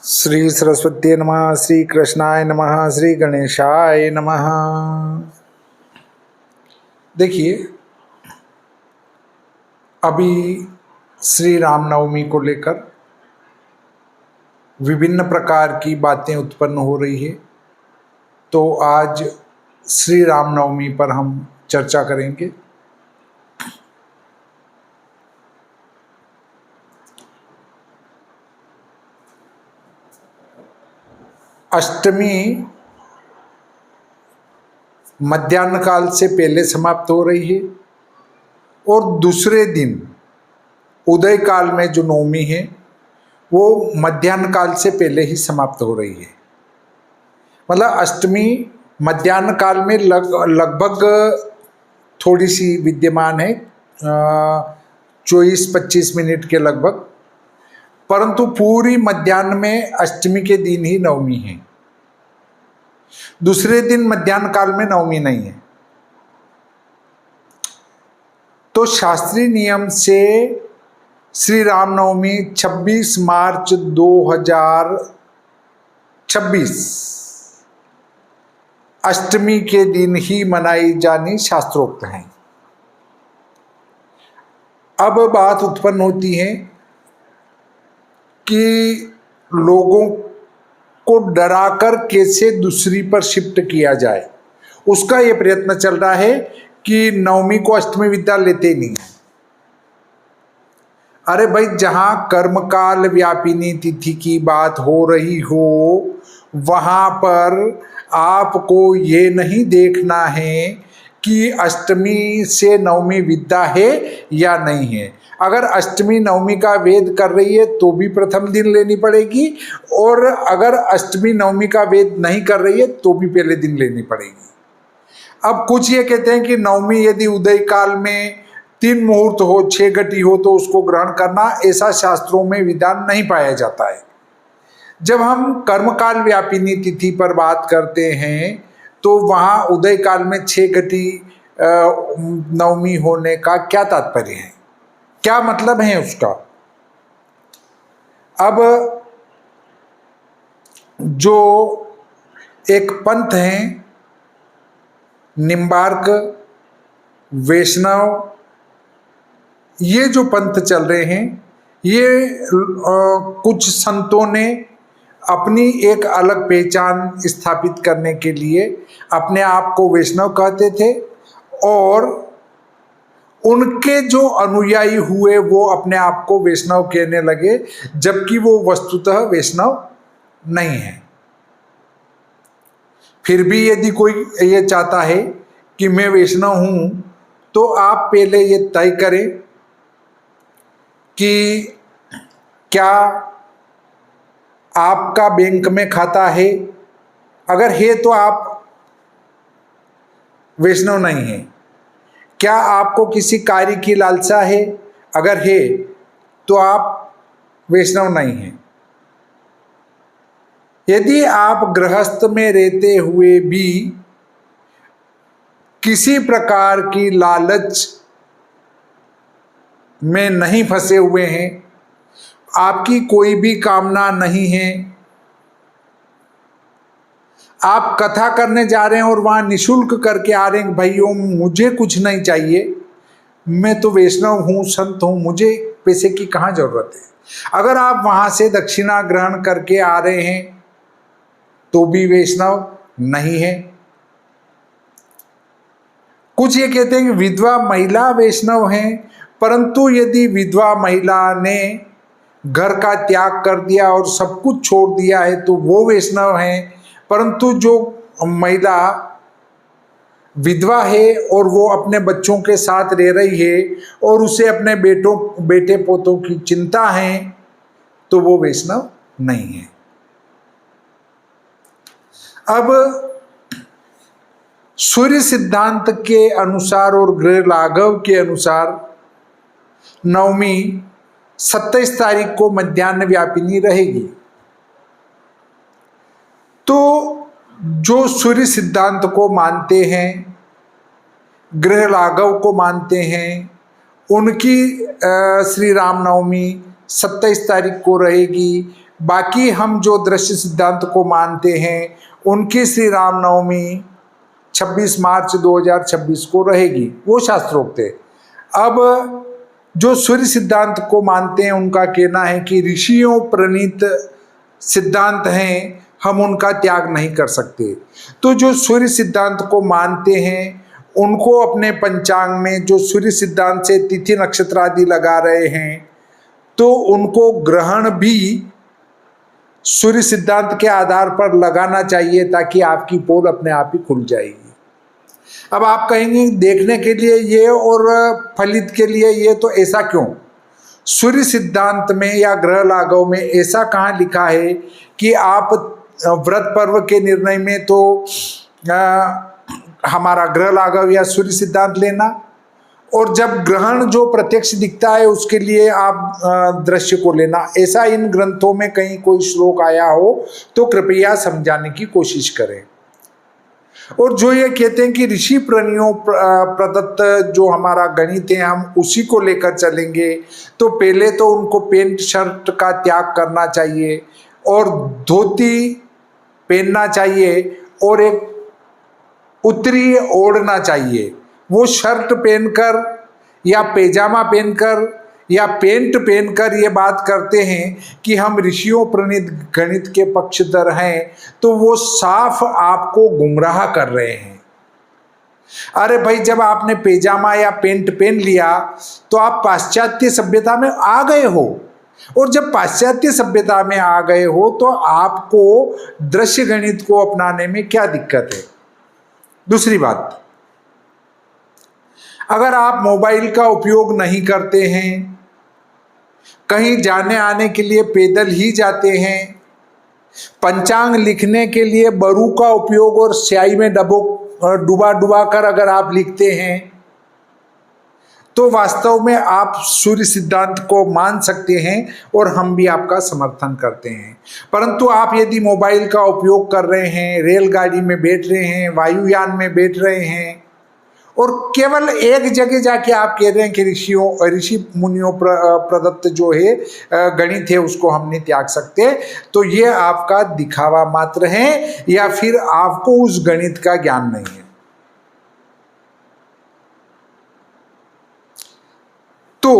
श्री सरस्वती नमः, श्री कृष्णाय नमः, श्री गणेशाय नमः। देखिए, अभी श्री रामनवमी को लेकर विभिन्न प्रकार की बातें उत्पन्न हो रही है, तो आज श्री रामनवमी पर हम चर्चा करेंगे। अष्टमी मध्याह्न काल से पहले समाप्त हो रही है और दूसरे दिन उदय काल में जो नवमी है वो मध्याह्न काल से पहले ही समाप्त हो रही है। मतलब अष्टमी मध्याह्न काल में लगभग थोड़ी सी विद्यमान है, 24-25 मिनट के लगभग, परंतु पूरी मध्याह्न में अष्टमी के दिन ही नवमी है। दूसरे दिन मध्याह्न काल में नवमी नहीं है। तो शास्त्रीय नियम से श्री रामनवमी 26 मार्च 2026 अष्टमी के दिन ही मनाई जानी शास्त्रोक्त है। अब बात उत्पन्न होती है कि लोगों को डराकर कैसे दूसरी पर शिफ्ट किया जाए, उसका यह प्रयत्न चल रहा है कि नवमी को अष्टमी विद्या लेते नहीं है। अरे भाई, जहां कर्मकाल व्यापिनी तिथि की बात हो रही हो वहां पर आपको ये नहीं देखना है कि अष्टमी से नवमी विद्या है या नहीं है। अगर अष्टमी नवमी का वेद कर रही है तो भी प्रथम दिन लेनी पड़ेगी, और अगर अष्टमी नवमी का वेद नहीं कर रही है तो भी पहले दिन लेनी पड़ेगी। अब कुछ ये कहते हैं कि नवमी यदि उदय काल में 3 मुहूर्त हो, 6 घटी हो तो उसको ग्रहण करना, ऐसा शास्त्रों में विधान नहीं पाया जाता है। जब हम कर्मकाल व्यापिनी तिथि पर बात करते हैं तो वहाँ उदय काल में 6 घटी नवमी होने का क्या तात्पर्य है, क्या मतलब है उसका। अब जो एक पंथ है निम्बार्क, वैष्णव, ये जो पंथ चल रहे हैं, ये कुछ संतों ने अपनी एक अलग पहचान स्थापित करने के लिए अपने आप को वैष्णव कहते थे, और उनके जो अनुयायी हुए वो अपने आप को वैष्णव कहने लगे, जबकि वो वस्तुतः वैष्णव नहीं है। फिर भी यदि कोई ये चाहता है कि मैं वैष्णव हूं, तो आप पहले ये तय करें कि क्या आपका बैंक में खाता है। अगर है तो आप वैष्णव नहीं है। क्या आपको किसी कार्य की लालसा है, अगर है तो आप वैष्णव नहीं हैं। यदि आप गृहस्थ में रहते हुए भी किसी प्रकार की लालच में नहीं फंसे हुए हैं, आपकी कोई भी कामना नहीं है, आप कथा करने जा रहे हैं और वहाँ निशुल्क करके आ रहे हैं, भाइयों मुझे कुछ नहीं चाहिए, मैं तो वैष्णव हूँ, संत हूँ, मुझे पैसे की कहाँ जरूरत है। अगर आप वहाँ से दक्षिणा ग्रहण करके आ रहे हैं तो भी वैष्णव नहीं है। कुछ ये कहते हैं कि विधवा महिला वैष्णव हैं, परंतु यदि विधवा महिला ने घर का त्याग कर दिया और सब कुछ छोड़ दिया है तो वो वैष्णव हैं। परंतु जो महिला विधवा है और वो अपने बच्चों के साथ रह रही है और उसे अपने बेटे पोतों की चिंता है, तो वो वैष्णव नहीं है। अब सूर्य सिद्धांत के अनुसार और गृह लाघव के अनुसार नवमी 27 तारीख को मध्याह्न व्यापिनी रहेगी। तो जो सूर्य सिद्धांत को मानते हैं, गृह लाघव को मानते हैं, उनकी श्री रामनवमी 27 तारीख को रहेगी। बाकी हम जो दृश्य सिद्धांत को मानते हैं उनकी श्री रामनवमी 26 मार्च 2026 को रहेगी, वो शास्त्रोक्त है। अब जो सूर्य सिद्धांत को मानते हैं उनका कहना है कि ऋषियों प्रणीत सिद्धांत हैं, हम उनका त्याग नहीं कर सकते। तो जो सूर्य सिद्धांत को मानते हैं उनको अपने पंचांग में जो सूर्य सिद्धांत से तिथि नक्षत्र आदि लगा रहे हैं तो उनको ग्रहण भी सूर्य सिद्धांत के आधार पर लगाना चाहिए ताकि आपकी पोल अपने आप ही खुल जाएगी। अब आप कहेंगे देखने के लिए ये और फलित के लिए ये, तो ऐसा क्यों? सूर्य सिद्धांत में या ग्रह लाघव में ऐसा कहाँ लिखा है कि आप व्रत पर्व के निर्णय में तो हमारा ग्रह लाघव या सूर्य सिद्धांत लेना, और जब ग्रहण जो प्रत्यक्ष दिखता है उसके लिए आप दृश्य को लेना, ऐसा इन ग्रंथों में कहीं कोई श्लोक आया हो तो कृपया समझाने की कोशिश करें। और जो ये कहते हैं कि ऋषि प्रणियों प्रदत्त जो हमारा गणित है हम उसी को लेकर चलेंगे, तो पहले तो उनको पेंट शर्ट का त्याग करना चाहिए और धोती पहनना चाहिए और एक उत्तरी ओढ़ना चाहिए। वो शर्ट पहनकर या पैजामा पहनकर या पेंट पहनकर ये बात करते हैं कि हम ऋषियों प्रणीत गणित के पक्षधर हैं, तो वो साफ आपको गुमराह कर रहे हैं। अरे भाई, जब आपने पैजामा या पेंट पहन लिया तो आप पाश्चात्य सभ्यता में आ गए हो, और जब पाश्चात्य सभ्यता में आ गए हो तो आपको दृश्य गणित को अपनाने में क्या दिक्कत है? दूसरी बात, अगर आप मोबाइल का उपयोग नहीं करते हैं, कहीं जाने आने के लिए पैदल ही जाते हैं, पंचांग लिखने के लिए बरू का उपयोग और स्याही में डुबा डुबा कर अगर आप लिखते हैं, तो वास्तव में आप सूर्य सिद्धांत को मान सकते हैं और हम भी आपका समर्थन करते हैं। परंतु आप यदि मोबाइल का उपयोग कर रहे हैं, रेलगाड़ी में बैठ रहे हैं, वायुयान में बैठ रहे हैं और केवल एक जगह जाके आप कह रहे हैं कि ऋषि मुनियों प्रदत्त जो है गणित है उसको हम नहीं त्याग सकते, तो ये आपका दिखावा मात्र है या फिर आपको उस गणित का ज्ञान नहीं है। तो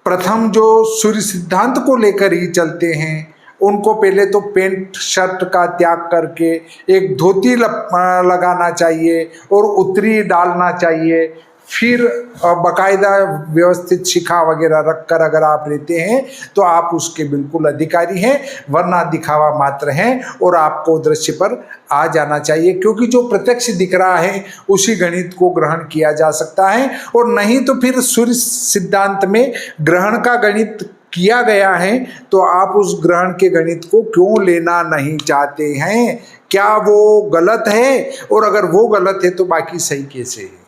प्रथम जो सूर्य सिद्धांत को लेकर ही चलते हैं उनको पहले तो पेंट शर्ट का त्याग करके एक धोती लगाना चाहिए और उत्तरी डालना चाहिए, फिर बाकायदा व्यवस्थित शिखा वगैरह रखकर अगर आप रहते हैं तो आप उसके बिल्कुल अधिकारी हैं, वरना दिखावा मात्र हैं और आपको दृश्य पर आ जाना चाहिए, क्योंकि जो प्रत्यक्ष दिख रहा है उसी गणित को ग्रहण किया जा सकता है। और नहीं तो फिर सूर्य सिद्धांत में ग्रहण का गणित किया गया है, तो आप उस ग्रहण के गणित को क्यों लेना नहीं चाहते हैं? क्या वो गलत है? और अगर वो गलत है तो बाकी सही कैसे है?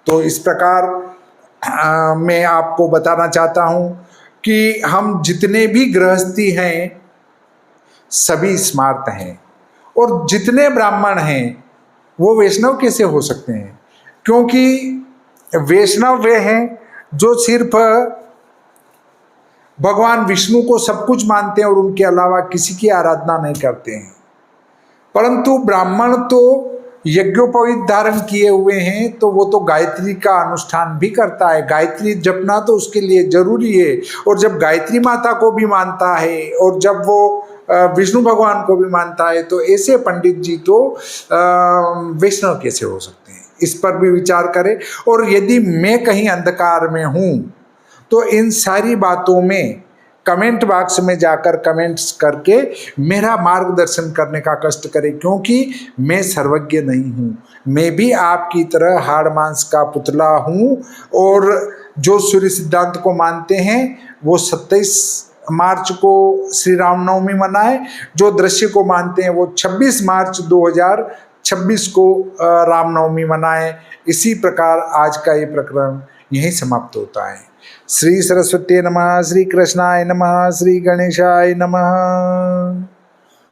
तो इस प्रकार मैं आपको बताना चाहता हूँ कि हम जितने भी गृहस्थी हैं सभी स्मार्त हैं, और जितने ब्राह्मण हैं वो वैष्णव कैसे हो सकते हैं? क्योंकि वैष्णव वे हैं जो सिर्फ भगवान विष्णु को सब कुछ मानते हैं और उनके अलावा किसी की आराधना नहीं करते हैं। परंतु ब्राह्मण तो यज्ञोपवीत धारण किए हुए हैं, तो वो तो गायत्री का अनुष्ठान भी करता है। गायत्री जपना तो उसके लिए जरूरी है, और जब गायत्री माता को भी मानता है और जब वो विष्णु भगवान को भी मानता है, तो ऐसे पंडित जी तो वैष्णव कैसे हो सकते हैं? इस पर भी विचार करें। और यदि मैं कहीं अंधकार में हूँ तो इन सारी बातों में कमेंट बॉक्स में जाकर कमेंट्स करके मेरा मार्गदर्शन करने का कष्ट करें, क्योंकि मैं सर्वज्ञ नहीं हूँ। मैं भी आपकी तरह हाड़ मांस का पुतला हूँ, और जो सूर्य सिद्धांत को मानते हैं वो 27 मार्च को श्री रामनवमी मनाए, जो दृश्य को मानते हैं वो 26 मार्च 2026 को रामनवमी मनाए। इसी प्रकार आज का ये प्रकरण यहीं समाप्त होता है। श्री सरस्वती नमः, श्री कृष्णाय नमः, श्री गणेशाय नमः।